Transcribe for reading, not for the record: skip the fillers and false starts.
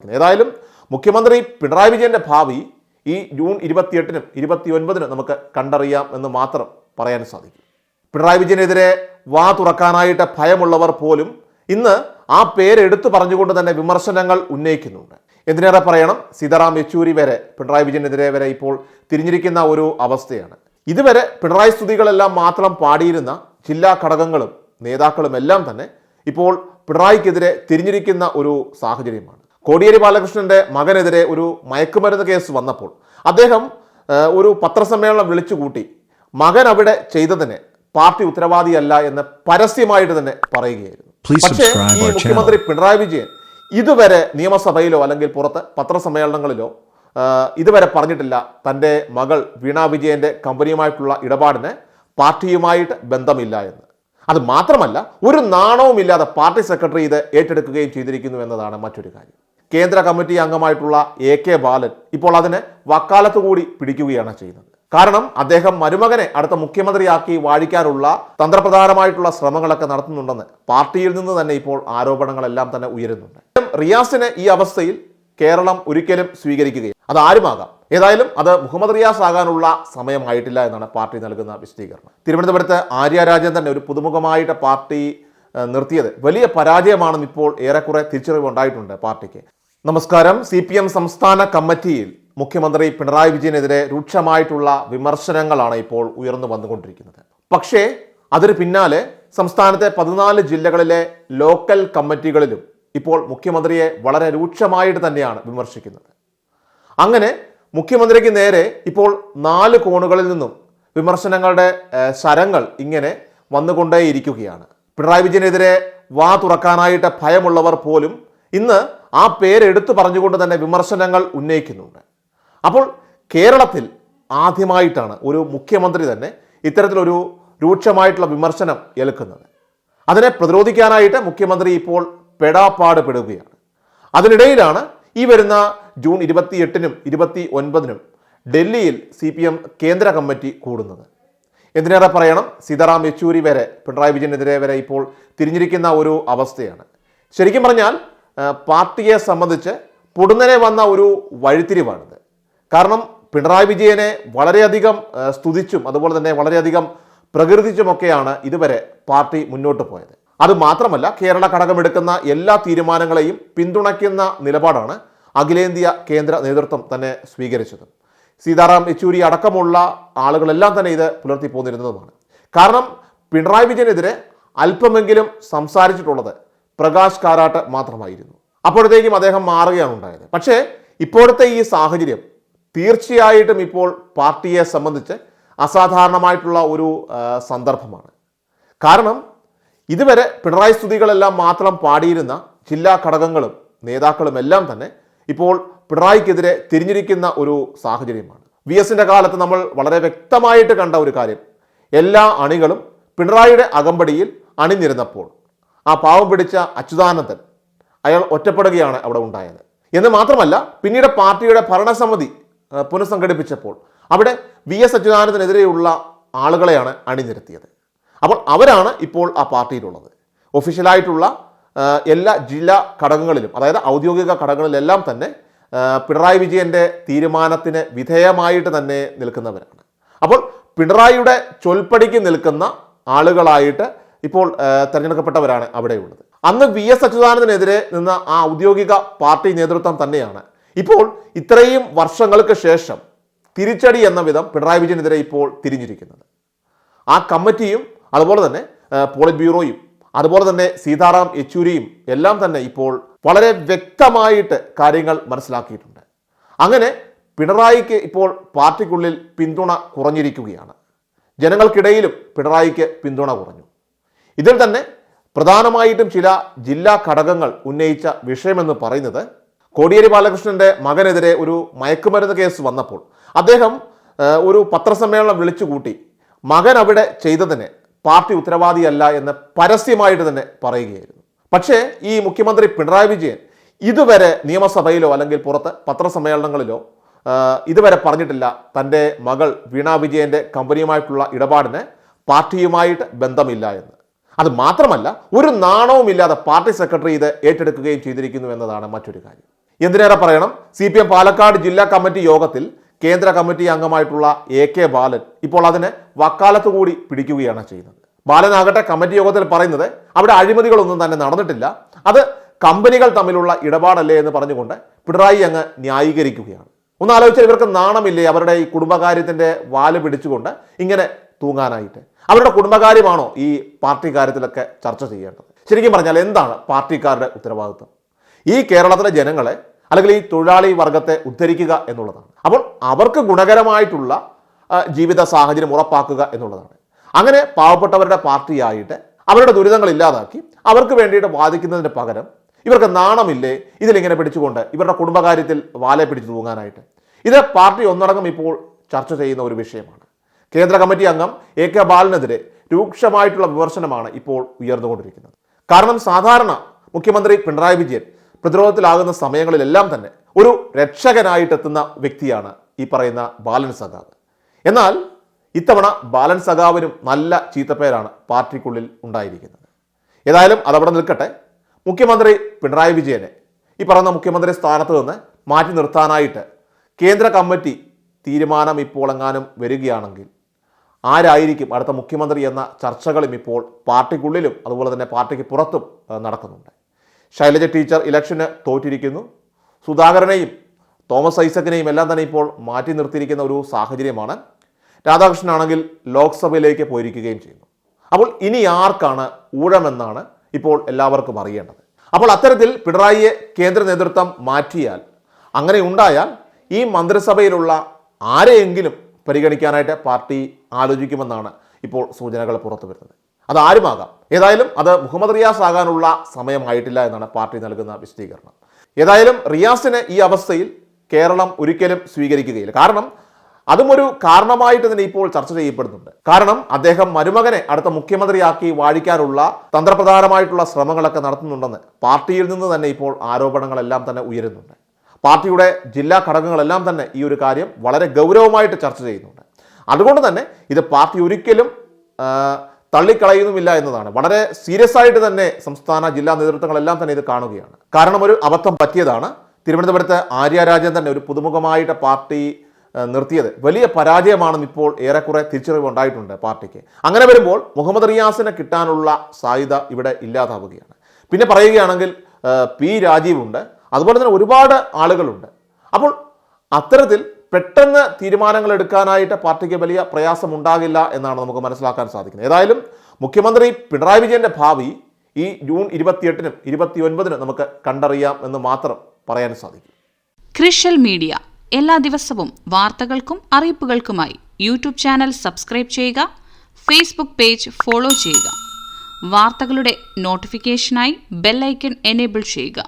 ഏതായാലും മുഖ്യമന്ത്രി പിണറായി വിജയന്റെ ഭാവി ഈ ജൂൺ 28-നും 29-നും നമുക്ക് കണ്ടറിയാം എന്ന് മാത്രം പറയാൻ സാധിക്കും. പിണറായി വിജയനെതിരെ വാ തുറക്കാനായിട്ട് ഭയമുള്ളവർ പോലും ഇന്ന് ആ പേരെടുത്തു പറഞ്ഞുകൊണ്ട് തന്നെ വിമർശനങ്ങൾ ഉന്നയിക്കുന്നുണ്ട്. എന്തിനേറെ പറയണം, സീതാറാം യെച്ചൂരി വരെ പിണറായി വിജയനെതിരെ വരെ ഇപ്പോൾ തിരിഞ്ഞിരിക്കുന്ന ഒരു അവസ്ഥയാണ്. ഇതുവരെ പിണറായി സ്തുതികളെല്ലാം മാത്രം പാടിയിരുന്ന ജില്ലാ ഘടകങ്ങളും നേതാക്കളും എല്ലാം തന്നെ ഇപ്പോൾ പിണറായിക്കെതിരെ തിരിഞ്ഞിരിക്കുന്ന ഒരു സാഹചര്യമാണ്. കോടിയേരി ബാലകൃഷ്ണന്റെ മകനെതിരെ ഒരു മയക്കുമരുന്ന് കേസ് വന്നപ്പോൾ അദ്ദേഹം ഒരു പത്രസമ്മേളനം വിളിച്ചുകൂട്ടി മകൻ അവിടെ ചെയ്തതിന് പാർട്ടി ഉത്തരവാദിയല്ല എന്ന് പരസ്യമായിട്ട് തന്നെ പറയുകയായിരുന്നു. പക്ഷേ ഈ മുഖ്യമന്ത്രി പിണറായി വിജയൻ ഇതുവരെ നിയമസഭയിലോ അല്ലെങ്കിൽ പുറത്ത് പത്രസമ്മേളനങ്ങളിലോ ഇതുവരെ പറഞ്ഞിട്ടില്ല തൻ്റെ മകൾ വീണ വിജയന്റെ കമ്പനിയുമായിട്ടുള്ള ഇടപാടിന് പാർട്ടിയുമായിട്ട് ബന്ധമില്ല എന്ന്. അത് മാത്രമല്ല, ഒരു നാണവുമില്ലാതെ പാർട്ടി സെക്രട്ടറി ഇത് ഏറ്റെടുക്കുകയും ചെയ്തിരിക്കുന്നു എന്നതാണ് മറ്റൊരു കാര്യം. കേന്ദ്ര കമ്മിറ്റി അംഗമായിട്ടുള്ള AK ബാലൻ ഇപ്പോൾ അതിന് വക്കാലത്ത് കൂടി പിടിക്കുകയാണ് ചെയ്യുന്നത്. കാരണം അദ്ദേഹം മരുമകനെ അടുത്ത മുഖ്യമന്ത്രിയാക്കി വാഴിക്കാനുള്ള തന്ത്രപ്രധാനമായിട്ടുള്ള ശ്രമങ്ങളൊക്കെ നടത്തുന്നുണ്ടെന്ന് പാർട്ടിയിൽ നിന്ന് തന്നെ ഇപ്പോൾ ആരോപണങ്ങളെല്ലാം തന്നെ ഉയരുന്നുണ്ട്. റിയാസിനെ ഈ അവസ്ഥയിൽ കേരളം ഒരിക്കലും സ്വീകരിക്കുകയും അത് ആരുമാകാം. ഏതായാലും അത് മുഹമ്മദ് റിയാസ് ആകാനുള്ള സമയമായിട്ടില്ല എന്നാണ് പാർട്ടി നൽകുന്ന വിശദീകരണം. തിരുവനന്തപുരത്ത് ആര്യ രാജേന്ദ്രൻ ഒരു പുതുമുഖമായിട്ട് പാർട്ടി നിർത്തിയത് വലിയ പരാജയമാണെന്ന് ഇപ്പോൾ ഏറെക്കുറെ തിരിച്ചറിവ് ഉണ്ടായിട്ടുണ്ട് പാർട്ടിക്ക്. നമസ്കാരം. CPM സംസ്ഥാന കമ്മിറ്റിയിൽ മുഖ്യമന്ത്രി പിണറായി വിജയനെതിരെ രൂക്ഷമായിട്ടുള്ള വിമർശനങ്ങളാണ് ഇപ്പോൾ ഉയർന്നു വന്നുകൊണ്ടിരിക്കുന്നത്. പക്ഷേ അതിന് പിന്നാലെ സംസ്ഥാനത്തെ 14 ജില്ലകളിലെ ലോക്കൽ കമ്മിറ്റികളിലും ഇപ്പോൾ മുഖ്യമന്ത്രിയെ വളരെ രൂക്ഷമായിട്ട് തന്നെയാണ് വിമർശിക്കുന്നത്. അങ്ങനെ മുഖ്യമന്ത്രിക്ക് നേരെ ഇപ്പോൾ 4 കോണുകളിൽ നിന്നും വിമർശനങ്ങളുടെ ശരങ്ങൾ ഇങ്ങനെ വന്നുകൊണ്ടേയിരിക്കുകയാണ്. പിണറായി വിജയനെതിരെ വാ തുറക്കാനായിട്ട് ഭയമുള്ളവർ പോലും ഇന്ന് ആ പേരെടുത്തു പറഞ്ഞുകൊണ്ട് തന്നെ വിമർശനങ്ങൾ ഉന്നയിക്കുന്നുണ്ട്. അപ്പോൾ കേരളത്തിൽ ആദ്യമായിട്ടാണ് ഒരു മുഖ്യമന്ത്രി തന്നെ ഇത്തരത്തിലൊരു രൂക്ഷമായിട്ടുള്ള വിമർശനം ഏൽക്കുന്നത്. അതിനെ പ്രതിരോധിക്കാനായിട്ട് മുഖ്യമന്ത്രി ഇപ്പോൾ പെടാപ്പാട് പെടുകയാണ്. അതിനിടയിലാണ് ഈ വരുന്ന ജൂൺ 28-നും 29-നും ഡൽഹിയിൽ CPM കേന്ദ്ര കമ്മിറ്റി കൂടുന്നത്. എന്തിനേറെ പറയണം, സീതാറാം യെച്ചൂരി വരെ പിണറായി വിജയനെതിരെ വരെ ഇപ്പോൾ തിരിഞ്ഞിരിക്കുന്ന ഒരു അവസ്ഥയാണ്. ശരിക്കും പറഞ്ഞാൽ പാർട്ടിയെ സംബന്ധിച്ച് പൊടുന്നനെ വന്ന ഒരു വഴിത്തിരിവാണിത്. കാരണം പിണറായി വിജയനെ വളരെയധികം സ്തുതിച്ചും അതുപോലെ തന്നെ വളരെയധികം പ്രകീർത്തിച്ചുമൊക്കെയാണ് ഇതുവരെ പാർട്ടി മുന്നോട്ട് പോയത്. അതുമാത്രമല്ല, കേരള ഘടകമെടുക്കുന്ന എല്ലാ തീരുമാനങ്ങളെയും പിന്തുണയ്ക്കുന്ന നിലപാടാണ് അഖിലേന്ത്യാ കേന്ദ്ര നേതൃത്വം തന്നെ സ്വീകരിച്ചത്. സീതാറാം യെച്ചൂരി അടക്കമുള്ള ആളുകളെല്ലാം തന്നെ ഇത് പുലർത്തി പോന്നിരുന്നതുമാണ്. കാരണം പിണറായി വിജയനെതിരെ അല്പമെങ്കിലും സംസാരിച്ചിട്ടുള്ളത് പ്രകാശ് കാരാട്ട് മാത്രമായിരുന്നു. അപ്പോഴത്തേക്കും അദ്ദേഹം മാറുകയാണ് ഉണ്ടായത്. പക്ഷേ ഇപ്പോഴത്തെ ഈ സാഹചര്യം തീർച്ചയായിട്ടും ഇപ്പോൾ പാർട്ടിയെ സംബന്ധിച്ച് അസാധാരണമായിട്ടുള്ള ഒരു സന്ദർഭമാണ്. കാരണം ഇതുവരെ പിണറായി സ്തുതികളെല്ലാം മാത്രം പാടിയിരുന്ന ജില്ലാ ഘടകങ്ങളും നേതാക്കളും എല്ലാം തന്നെ ഇപ്പോൾ പിണറായിക്കെതിരെ തിരിഞ്ഞിരിക്കുന്ന ഒരു സാഹചര്യമാണ്. VSന്റെ കാലത്ത് നമ്മൾ വളരെ വ്യക്തമായിട്ട് കണ്ട ഒരു കാര്യം, എല്ലാ അണികളും പിണറായിയുടെ അകമ്പടിയിൽ അണിനിരുന്നപ്പോൾ ആ പാവം പിടിച്ച അച്യുതാനന്ദൻ അയാൾ ഒറ്റപ്പെടുകയാണ് അവിടെ ഉണ്ടായത്. എന്ന് മാത്രമല്ല, പിന്നീട് പാർട്ടിയുടെ ഭരണസമിതി പുനഃസംഘടിപ്പിച്ചപ്പോൾ അവിടെ VS അച്യുതാനന്ദനെതിരെയുള്ള ആളുകളെയാണ് അണിനിരത്തിയത്. അപ്പോൾ അവരാണ് ഇപ്പോൾ ആ പാർട്ടിയിലുള്ളത്. ഒഫീഷ്യലായിട്ടുള്ള എല്ലാ ജില്ലാ ഘടകങ്ങളിലും, അതായത് ഔദ്യോഗിക ഘടകങ്ങളിലെല്ലാം തന്നെ പിണറായി വിജയന്റെ തീരുമാനത്തിന് വിധേയമായിട്ട് തന്നെ നിൽക്കുന്നവരാണ്. അപ്പോൾ പിണറായിയുടെ ചൊൽപ്പടിക്ക് നിൽക്കുന്ന ആളുകളായിട്ട് ഇപ്പോൾ തിരഞ്ഞെടുക്കപ്പെട്ടവരാണ് അവിടെയുള്ളത്. അന്ന് VS അച്യുതാനന്ദനെതിരെ നിന്ന ആ ഔദ്യോഗിക പാർട്ടി നേതൃത്വം തന്നെയാണ് ഇപ്പോൾ ഇത്രയും വർഷങ്ങൾക്ക് ശേഷം തിരിച്ചടി എന്ന വിധം പിണറായി വിജയനെതിരെ ഇപ്പോൾ തിരിഞ്ഞിരിക്കുന്നത്. ആ കമ്മിറ്റിയും അതുപോലെ തന്നെ പോളിറ്റ് ബ്യൂറോയും അതുപോലെ തന്നെ സീതാറാം യെച്ചൂരിയും എല്ലാം തന്നെ ഇപ്പോൾ വളരെ വ്യക്തമായിട്ട് കാര്യങ്ങൾ മനസ്സിലാക്കിയിട്ടുണ്ട്. അങ്ങനെ പിണറായിക്ക് ഇപ്പോൾ പാർട്ടിക്കുള്ളിൽ പിന്തുണ കുറഞ്ഞിരിക്കുകയാണ്. ജനങ്ങൾക്കിടയിലും പിണറായിക്ക് പിന്തുണ കുറഞ്ഞു. ഇതിൽ തന്നെ പ്രധാനമായിട്ടും ചില ജില്ലാ ഘടകങ്ങൾ ഉന്നയിച്ച വിഷയമെന്ന് പറയുന്നത്, കോടിയേരി ബാലകൃഷ്ണന്റെ മകനെതിരെ ഒരു മയക്കുമരുന്ന് കേസ് വന്നപ്പോൾ അദ്ദേഹം ഒരു പത്രസമ്മേളനം വിളിച്ചുകൂട്ടി മകൻ അവിടെ ചെയ്തതിന് പാർട്ടി ഉത്തരവാദിയല്ല എന്ന് പരസ്യമായിട്ട് തന്നെ പറയുകയായിരുന്നു. പക്ഷേ ഈ മുഖ്യമന്ത്രി പിണറായി വിജയൻ ഇതുവരെ നിയമസഭയിലോ അല്ലെങ്കിൽ പുറത്ത് പത്രസമ്മേളനങ്ങളിലോ ഇതുവരെ പറഞ്ഞിട്ടില്ല തൻ്റെ മകൾ വീണ വിജയന്റെ കമ്പനിയുമായിട്ടുള്ള ഇടപാടിന് പാർട്ടിയുമായിട്ട് ബന്ധമില്ല എന്ന്. അത് മാത്രമല്ല, ഒരു നാണവുമില്ലാതെ പാർട്ടി സെക്രട്ടറി ഇത് ഏറ്റെടുക്കുകയും ചെയ്തിരിക്കുന്നു എന്നതാണ് മറ്റൊരു കാര്യം. എന്തിനേറെ പറയണം, CPM പാലക്കാട് ജില്ലാ കമ്മിറ്റി യോഗത്തിൽ കേന്ദ്ര കമ്മിറ്റി അംഗമായിട്ടുള്ള AK ബാലൻ ഇപ്പോൾ അതിന് വക്കാലത്ത് കൂടി പിടിക്കുകയാണ് ചെയ്യുന്നത്. ബാലനാകട്ടെ കമ്മിറ്റി യോഗത്തിൽ പറയുന്നത് അവിടെ അഴിമതികളൊന്നും തന്നെ നടന്നിട്ടില്ല, അത് കമ്പനികൾ തമ്മിലുള്ള ഇടപാടല്ലേ എന്ന് പറഞ്ഞുകൊണ്ട് പിണറായി അങ്ങ് ന്യായീകരിക്കുകയാണ്. ഒന്ന് ആലോചിച്ചാൽ ഇവർക്ക് നാണമില്ലേ അവരുടെ ഈ കുടുംബകാര്യത്തിൻ്റെ വാല് പിടിച്ചുകൊണ്ട് ഇങ്ങനെ തൂങ്ങാനായിട്ട്? അവരുടെ കുടുംബകാര്യമാണോ ഈ പാർട്ടി കാര്യത്തിലൊക്കെ ചർച്ച ചെയ്യേണ്ടത്? ശരിക്കും പറഞ്ഞാൽ എന്താണ് പാർട്ടിക്കാരുടെ ഉത്തരവാദിത്വം? ഈ കേരളത്തിലെ ജനങ്ങളെ അല്ലെങ്കിൽ ഈ തൊഴിലാളി വർഗത്തെ ഉദ്ധരിക്കുക എന്നുള്ളതാണ്. അപ്പോൾ അവർക്ക് ഗുണകരമായിട്ടുള്ള ജീവിത സാഹചര്യം ഉറപ്പാക്കുക എന്നുള്ളതാണ്. അങ്ങനെ പാവപ്പെട്ടവരുടെ പാർട്ടിയായിട്ട് അവരുടെ ദുരിതങ്ങൾ ഇല്ലാതാക്കി അവർക്ക് വേണ്ടിയിട്ട് വാദിക്കുന്നതിന് പകരം ഇവർക്ക് നാണമില്ലേ ഇതിലിങ്ങനെ പിടിച്ചുകൊണ്ട് ഇവരുടെ കുടുംബകാര്യത്തിൽ വാലെ പിടിച്ചു തൂങ്ങാനായിട്ട്? ഇത് പാർട്ടി ഒന്നടങ്കം ഇപ്പോൾ ചർച്ച ചെയ്യുന്ന ഒരു വിഷയമാണ്. കേന്ദ്ര കമ്മിറ്റി അംഗം AK ബാലനെതിരെ രൂക്ഷമായിട്ടുള്ള വിമർശനമാണ് ഇപ്പോൾ ഉയർന്നുകൊണ്ടിരിക്കുന്നത്. കാരണം സാധാരണ മുഖ്യമന്ത്രി പിണറായി വിജയൻ പ്രതിരോധത്തിലാകുന്ന സമയങ്ങളിലെല്ലാം തന്നെ ഒരു രക്ഷകനായിട്ടെത്തുന്ന വ്യക്തിയാണ് ഈ പറയുന്ന ബാലൻ സഖാവ്. എന്നാൽ ഇത്തവണ ബാലൻ സഖാവിനും നല്ല ചീത്തപ്പേരാണ് പാർട്ടിക്കുള്ളിൽ ഉണ്ടായിരിക്കുന്നത്. ഏതായാലും അതവിടെ നിൽക്കട്ടെ. മുഖ്യമന്ത്രി പിണറായി വിജയനെ ഈ പറയുന്ന മുഖ്യമന്ത്രി സ്ഥാനത്ത് നിന്ന് മാറ്റി നിർത്താനായിട്ട് കേന്ദ്ര കമ്മിറ്റി തീരുമാനം ഇപ്പോൾ എങ്ങാനും വരികയാണെങ്കിൽ ആരായിരിക്കും അടുത്ത മുഖ്യമന്ത്രി എന്ന ചർച്ചകളും ഇപ്പോൾ പാർട്ടിക്കുള്ളിലും അതുപോലെ തന്നെ പാർട്ടിക്ക് പുറത്തും നടക്കുന്നുണ്ട്. ശൈലജ ടീച്ചർ ഇലക്ഷന് തോറ്റിരിക്കുന്നു. സുധാകരനെയും തോമസ് ഐസക്കിനെയും എല്ലാം തന്നെ ഇപ്പോൾ മാറ്റി നിർത്തിയിരിക്കുന്ന ഒരു സാഹചര്യമാണ്. രാധാകൃഷ്ണനാണെങ്കിൽ ലോക്സഭയിലേക്ക് പോയിരിക്കുകയും ചെയ്യുന്നു. അപ്പോൾ ഇനി ആർക്കാണ് ഊഴമെന്നാണ് ഇപ്പോൾ എല്ലാവർക്കും അറിയേണ്ടത്. അപ്പോൾ അത്തരത്തിൽ പിണറായിയെ കേന്ദ്ര നേതൃത്വം മാറ്റിയാൽ, അങ്ങനെ ഉണ്ടായാൽ ഈ മന്ത്രിസഭയിലുള്ള ആരെയെങ്കിലും പരിഗണിക്കാനായിട്ട് പാർട്ടി ആലോചിക്കുമെന്നാണ് ഇപ്പോൾ സൂചനകൾ പുറത്തു വരുന്നത്. അത് ആരുമാകാം. ഏതായാലും അത് മുഹമ്മദ് റിയാസ് ആകാനുള്ള സമയമായിട്ടില്ല എന്നാണ് പാർട്ടി നൽകുന്ന വിശദീകരണം. ഏതായാലും റിയാസിന് ഈ അവസ്ഥയിൽ കേരളം ഒരിക്കലും സ്വീകരിക്കുകയില്ല. കാരണം അതും ഒരു കാരണമായിട്ട് തന്നെ ഇപ്പോൾ ചർച്ച ചെയ്യപ്പെടുന്നുണ്ട്. കാരണം അദ്ദേഹം മരുമകനെ അടുത്ത മുഖ്യമന്ത്രിയാക്കി വാഴിക്കാനുള്ള തന്ത്രപ്രധാനമായിട്ടുള്ള ശ്രമങ്ങളൊക്കെ നടത്തുന്നുണ്ടെന്ന് പാർട്ടിയിൽ നിന്ന് തന്നെ ഇപ്പോൾ ആരോപണങ്ങളെല്ലാം തന്നെ ഉയരുന്നുണ്ട്. പാർട്ടിയുടെ ജില്ലാ ഘടകങ്ങളെല്ലാം തന്നെ ഈ ഒരു കാര്യം വളരെ ഗൗരവമായിട്ട് ചർച്ച ചെയ്യുന്നുണ്ട്. അതുകൊണ്ട് തന്നെ ഇത് പാർട്ടി ഒരിക്കലും തള്ളിക്കളയുന്നുമില്ല എന്നതാണ്. വളരെ സീരിയസ് ആയിട്ട് തന്നെ സംസ്ഥാന ജില്ലാ നേതൃത്വങ്ങളെല്ലാം തന്നെ ഇത് കാണുകയാണ്. കാരണം ഒരു അബദ്ധം പറ്റിയതാണ്. തിരുവനന്തപുരത്ത് ആര്യ രാജേന്ദ്രൻ ഒരു പുതുമുഖമായിട്ട് പാർട്ടി നിർത്തിയത് വലിയ പരാജയമാണെന്ന് ഇപ്പോൾ ഏറെക്കുറെ തിരിച്ചറിവ് ഉണ്ടായിട്ടുണ്ട് പാർട്ടിക്ക്. അങ്ങനെ വരുമ്പോൾ മുഹമ്മദ് റിയാസിനെ കിട്ടാനുള്ള സാധ്യത ഇവിടെ ഇല്ലാതാവുകയാണ്. പിന്നെ പറയുകയാണെങ്കിൽ P രാജീവുണ്ട്, അതുപോലെ തന്നെ ഒരുപാട് ആളുകളുണ്ട്. അപ്പോൾ അത്തരത്തിൽ പെട്ടെന്ന് തീരുമാനങ്ങൾ എടുക്കാനായിട്ട് പാർട്ടിക്ക് വലിയ പ്രയാസമുണ്ടാകില്ല എന്നാണ് നമുക്ക് മനസ്സിലാക്കാൻ സാധിക്കുന്നത്. ഏതായാലും മുഖ്യമന്ത്രി പിണറായി വിജയൻ്റെ ഭാവി ഈ ജൂൺ 28-നും 29-നും നമുക്ക് കണ്ടറിയാം എന്ന് മാത്രം പറയാൻ സാധിക്കും. ക്രിഷ്യൽ മീഡിയ എല്ലാ ദിവസവും വാർത്തകൾക്കും അറിയിപ്പുകൾക്കുമായി യൂട്യൂബ് ചാനൽ സബ്സ്ക്രൈബ് ചെയ്യുക, ഫേസ്ബുക്ക് പേജ് ഫോളോ ചെയ്യുക. വാർത്തകളുടെ നോട്ടിഫിക്കേഷനായി ബെൽ ഐക്കൺ എനേബിൾ ചെയ്യുക.